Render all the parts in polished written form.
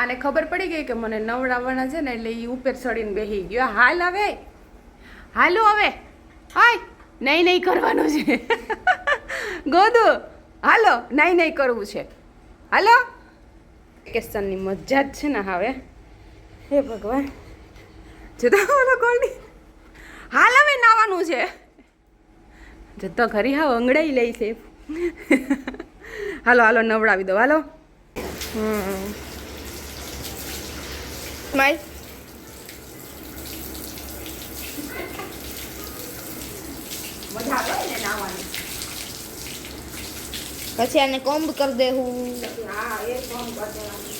આને ખબર પડી ગઈ કે મને નવડાવવાના છે ને, એટલે એ ઉપર ચડીને બેસી ગયો. હાલ હવે હાલો હવે હાય નહીં નહીં કરવાનું છે ગોદુ હાલો નહીં નહીં કરવું છે. હાલો વેકેશનની મજા જ છે ને હવે. હે ભગવાન જતા ઓલો કોની હાલ હવે નાવાનું છે. જતો ઘરી હા અંગડાઈ લઈ છે. હાલો હાલો નવડાવી દો હાલો. સ્માઈલ મજા આવે ને નાવાની. પછી આને કોમ્બ કરી દેવું. હા એ કોમ્બ કરી દેવાનું.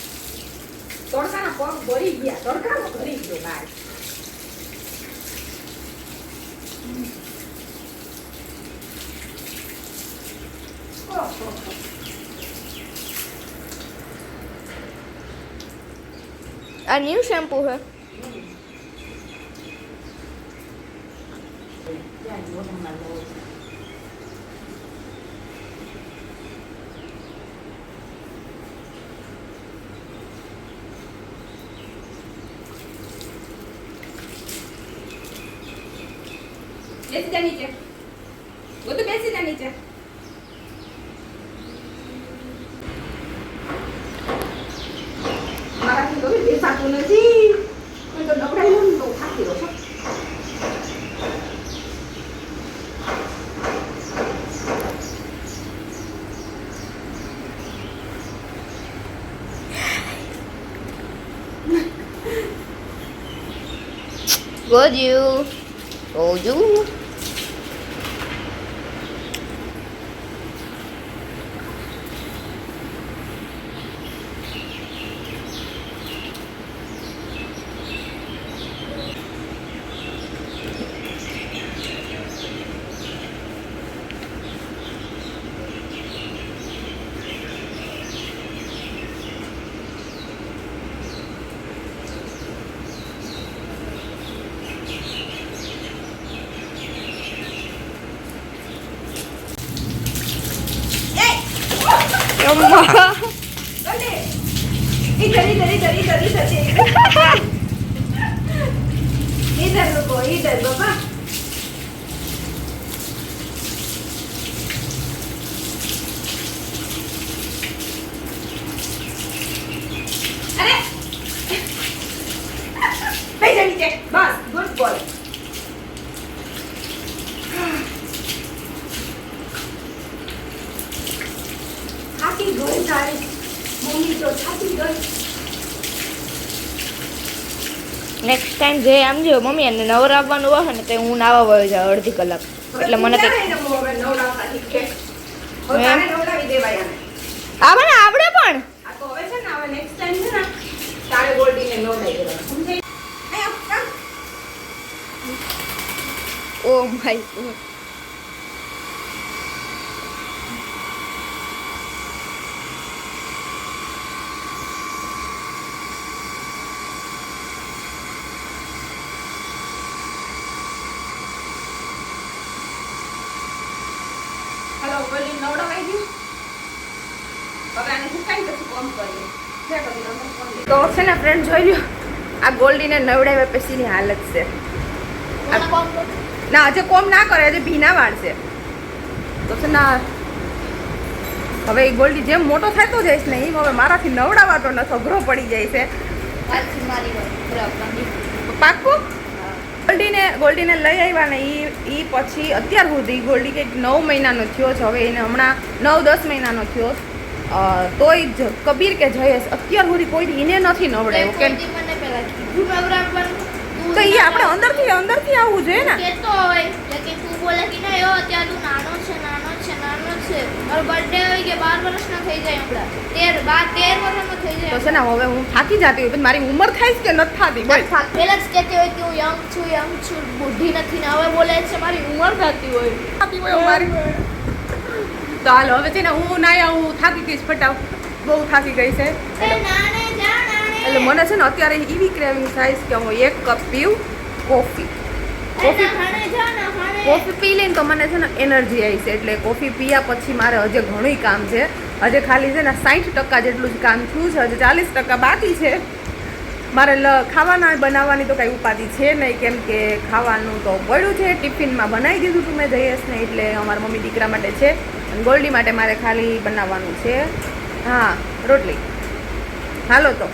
તડકાના પગ ભરી ગયા. તડકાનો ભરી ગયો બાર. આ ન્યू શેમ્પू है. બેસી જા નીચે. वो तो બેસી જા નીચે. મારાથી તો બેસાતું નથી. કોઈ તો નવડાઈ લઉં તો થાકી રહ્યો છું. Goju. अम्मा इधर इधर इधर इधर इधर इधर रुको इधर बाबा. अरे बैठ नीचे बस गुड बॉय. થાકી ગઈ તારી મમ્મી તો થાકી ગઈ. નેક્સ્ટ ટાઈમ જે આમ જો મમ્મી એને નવરાવવાનું હોય ને તે હું નાવા વયો જાઉં અડધી કલાક. એટલે મને હવે નવડાવતા ઠીક છે. હવે તારે નવડાવી દેવાય આને. આવે ને આપણે પણ આ તો હવે છે ને હવે નેક્સ્ટ ટાઈમ છે ને તારે ગોલ્ડીને નવડાવી દેવાનું. સમજાય? આયા ઓ માય ગોડ. હાલો ગોલ્ડી નવડાવાઈ ગયું. હવે આને સુકાઈ પછી કોમ કરીએ. છે કદી અમે કોમ તો છે ને ફ્રેન્ડ જોઈ લ્યો. આ ગોલ્ડીને નવડાવ્યા પછીની હાલત છે. ના હજે કોમ ના કરે હજે ભીના વાળશે તો છે ના. હવે એ ગોલ્ડી જેમ મોટો થતો જઈશ ને એમ હવે મારાથી નવડાવાતો નથી અઘરો પડી જાય છે. પાક્કું ગોલ્ડીને લઈ આવ્યા ને એ પછી અત્યાર સુધી ગોલ્ડી કંઈક 9 મહિનાનો થયો છે. હવે એને હમણાં 9-10 મહિનાનો થયો. તોય કબીર કે જયેશ અત્યાર સુધી કોઈ એને નથી નવડાવ્યો. કેમ તો એ આપણે અંદરથી આવવું જોઈએ ને. કેતો હોય કે તું બોલે કે ના યો અત્યારે તું નાનો છે. મારો બર્થડે હોય કે 12 વર્ષનો થઈ જાય હમણાં 13 વર્ષનો થઈ જાય. તો છે ને હવે હું થાકી જતી હોય મારી ઉંમર થાય છે કે નથી થતી બોલ. પહેલા જ કહેતી હોય કે હું યંગ છું બુઢી નથી ને હવે બોલે છે મારી ઉંમર થતી હોય મારી. તો હાલો હવે છે ને હું નાયા હું થાકી ગઈ ફટાવ બહુ થાકી ગઈ છે. એટલે મને છે ને અત્યારે એવી ક્રેવિંગ થાય કે હું 1 કપ પીવું કોફી. કોફી હાણે જા ને હાણે કોફી પી લઈને તો મને છે ને એનર્જી આવી છે, એટલે કોફી પીયા પછી મારે હજે ઘણું કામ છે. હજે ખાલી છે ને 60% જેટલું જ કામ થયું છે, હજે 40% બાકી છે. મારે ખાવાના બનાવવાની તો કાંઈ ઉપાધિ છે નહીં, કેમ કે ખાવાનું તો પડ્યું છે. ટિફિનમાં બનાવી દીધું હતું મેં જયેશને, એટલે અમારા મમ્મી દીકરા માટે છે. અને ગોલ્ડી માટે મારે ખાલી બનાવવાનું છે હા રોટલી. હાલો તો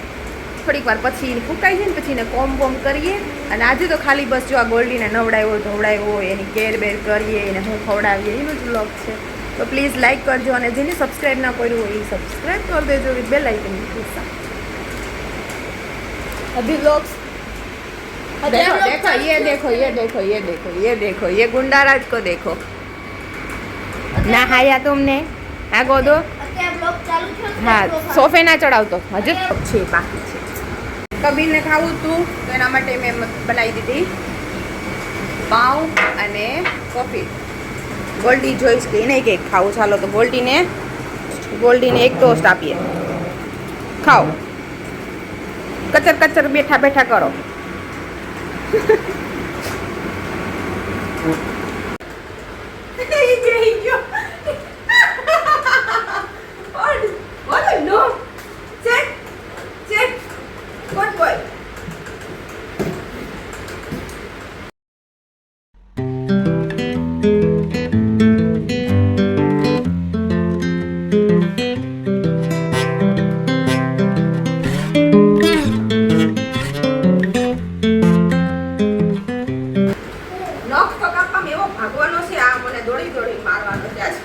થોડીક વાર પછી ફૂંકાઈ જાય ને પછી એને કોમ કરીએ. અને આજે તો ખાલી બસ જો આ ગોલ્ડીને નવડાવ્યો ધોવડાવ્યો, એની કેર બેર કરીએ, એને હું ખવડાવીએ, એનું જ વ્લોગ છે. તો પ્લીઝ લાઇક કરજો, અને જેને સબસ્ક્રાઈબ ના કર્યું હોય એ સબસ્ક્રાઈબ કરી દેજો વિથ બેલ આઇકન પ્લીઝ. अभी व्लॉग्स देखो देखो ये देखो ये देखो ये देखो ये देखो ये गुंडाराज को देखो ना हाया तुमने आ गोदो અત્યારે બ્લોગ ચાલુ થયો છે. હા સોફે ના ચડાવતો હજુ છે બાકી છે. કબીરને ખાવું હતું તો એના માટે મેં બનાવી દીધી પાઉં અને કોફી. ગોલ્ડી જોઈશ કે નહીં કંઈક ખાવું, ચાલો તો ગોલ્ડીને એક ટોસ્ટ આપીએ. ખાઓ કચર કચર બેઠા બેઠા કરો. ભાગવાનો છે આ, મને દોડી દોડી મારવાનો છે આજ.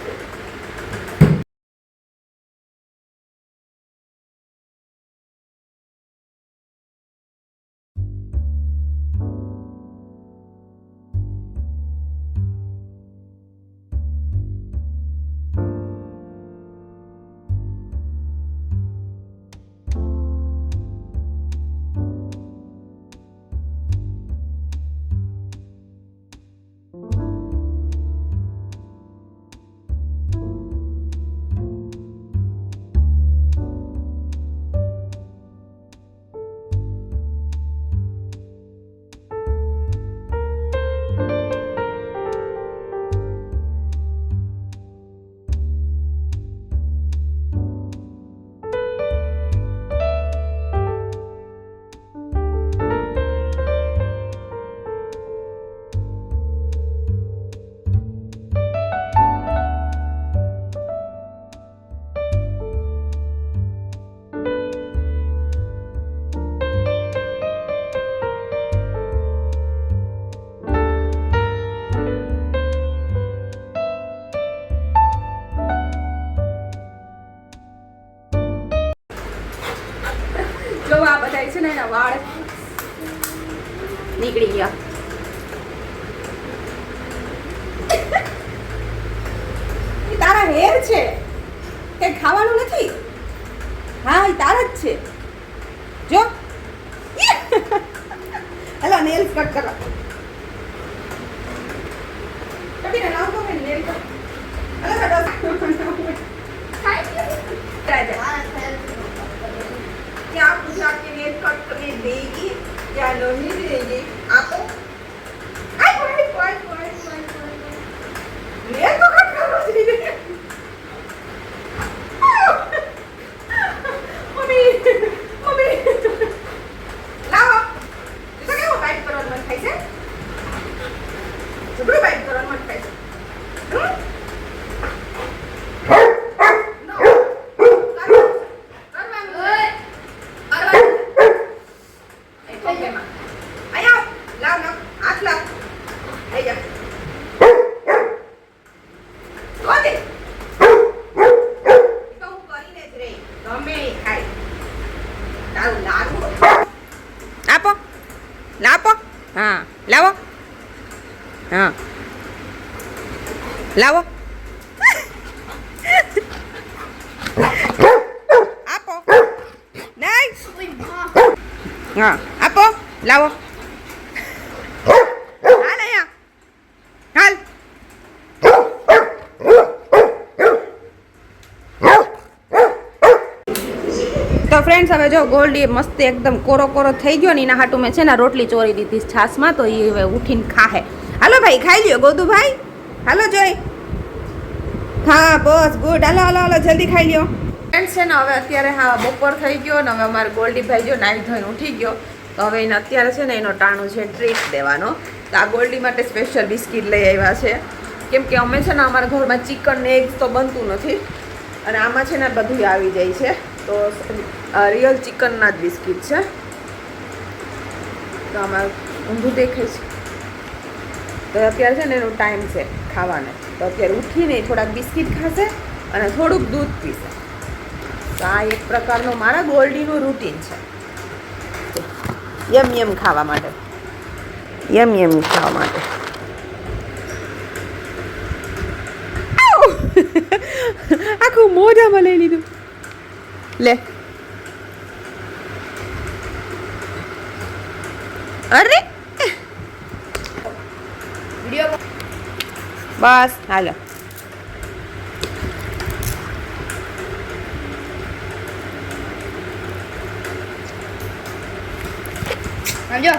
જો આ બધા છે ને એના વાળ નીકળી ગયા. એ તારા હેર છે, કઈ ખાવાનું નથી. હા એ તારા જ છે. જો હેલો નેલ્સ કટ કરવા કભી ના લાવો કે નેલ કટ હેલો કટ राजा क्या पूछा कि नेल कट तुम्हें देगी या नहीं देगी? आपको नेल को कट करो जी. मम्मी मम्मी लाओ तो केવો બાઈટ કરવાનું મન થાય છે? જબરું બાઈટ કરવાનું મન થાય છે. આપો લાવો હા લાવો હા લાવો આપો નહીં હા આપો લાવો હાલ અહીંયા હાલ તો ફ્રેન્ડ્સ હવે જો ગોલ્ડી મસ્ત એકદમ કોરો કોરો થઈ ગયો ને એના હાટું મેં છે ને રોટલી ચોરી દીધી છાશમાં, તો એ હવે ઉઠીને ખાહે. હાલો ભાઈ ખાઈ લ્યો ગોદુભાઈ, હાલો જોઈ. હા બસ ગુડ, હાલો હાલો હાલો જલ્દી ખાઈ લ્યો. ફ્રેન્ડ્સ છે ને હવે અત્યારે હા બપોર થઈ ગયો ને હવે અમારે ગોલ્ડીભાઈ જો નાહી ધોઈને ઉઠી ગયો, તો હવે એને અત્યારે છે ને એનો ટાણું છે ટ્રીટ દેવાનો. તો આ ગોલ્ડી માટે સ્પેશિયલ બિસ્કિટ લઈ આવ્યા છે, કેમ કે અમે છે ને અમારા ઘરમાં ચિકન ને એગ્સ તો બનતું નથી અને આમાં છે ને બધું આવી જાય છે, તો રિયલ ચિકનના જ બિસ્કિટ છે. તો આમાં ઊંધું દેખાય છે. તો અત્યારે છે ને એનો ટાઈમ છે ખાવાનો, તો અત્યારે ઉઠીને થોડાક બિસ્કિટ ખાશે અને થોડુંક દૂધ પીશે. તો આ એક પ્રકારનો મારા ગોલ્ડીનું રૂટીન છે, યમ યમ ખાવા માટે, યમ યમ ખાવા માટે. આખું મોઢામાં લઈ લીધું. લે અરે બસ હાલો. હાલો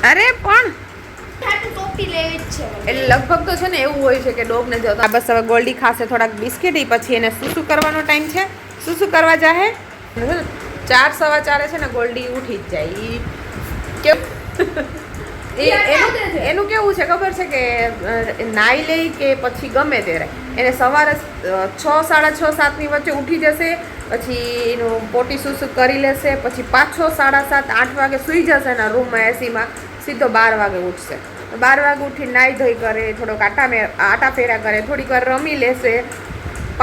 અરે પણ ટોપી લેવી જ છે. એટલે લગભગ તો છે ને એવું હોય છે કે ડોગને જો બસ હવે ગોલ્ડી ખાશે થોડાક બિસ્કિટ, એ પછી એને શું કરવાનો ટાઈમ છે, શું કરવા જાહે. 4:15 છે ને ગોલ્ડી ઉઠી જ જાય. એનું કેવું છે ખબર છે કે નાઈ લે કે પછી ગમે ત્યારે એને સવારે 6, 6:30, 7ની વચ્ચે ઉઠી જશે, પછી એનું પોટી સૂસુ કરી લેશે, પછી પાછો 7:30, 8 વાગે સૂઈ જશે એના રૂમમાં એસીમાં, સીધો 12 વાગે ઉઠશે. 12 વાગે ઉઠી નાઈ ધોઈ કરે, થોડોક આટા ફેરા કરે, થોડીક વાર રમી લેશે,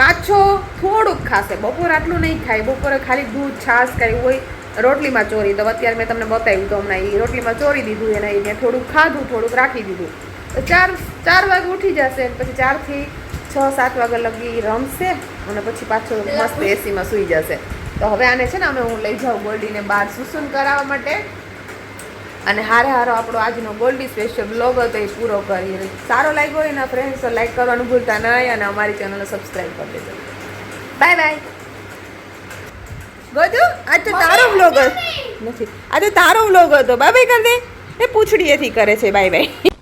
પાછો થોડુંક ખાશે. બપોર આટલું નહીં ખાય, બપોરે ખાલી દૂધ છાશ કાંઈ હોય, રોટલીમાં ચોરી. તો અત્યારે મેં તમને બતાવ્યું તો હમણાં એ રોટલીમાં ચોરી દીધું, એને થોડુંક ખાધું, થોડુંક રાખી દીધું. તો 4 વાગે ઉઠી જશે, પછી 4 થી 6, 7 વાગે લગી રમશે અને પછી પાછો મસ્ત એસીમાં સૂઈ જશે. તો હવે આને છે ને અમે હું લઈ જાઉં ગોલ્ડીને બહાર સુસુન કરાવવા માટે. અને હારે હારો આપણો આજનો ગોલ્ડી સ્પેશિયલ બ્લોગ હતો એ પૂરો કરીએ. સારો લાગ્યો હોય એના ફ્રેન્ડ્સ તો લાઈક કરવાનું ભૂલતા નહીં અને અમારી ચેનલને સબસ્ક્રાઈબ કરી દેજો. Bye bye. ગોદુ આજ તો તારો બ્લોગ નથી, આજે તારો બ્લોગ હતો. બાય બાય કર દે. એ પૂછડીએથી કરે છે બાય બાય.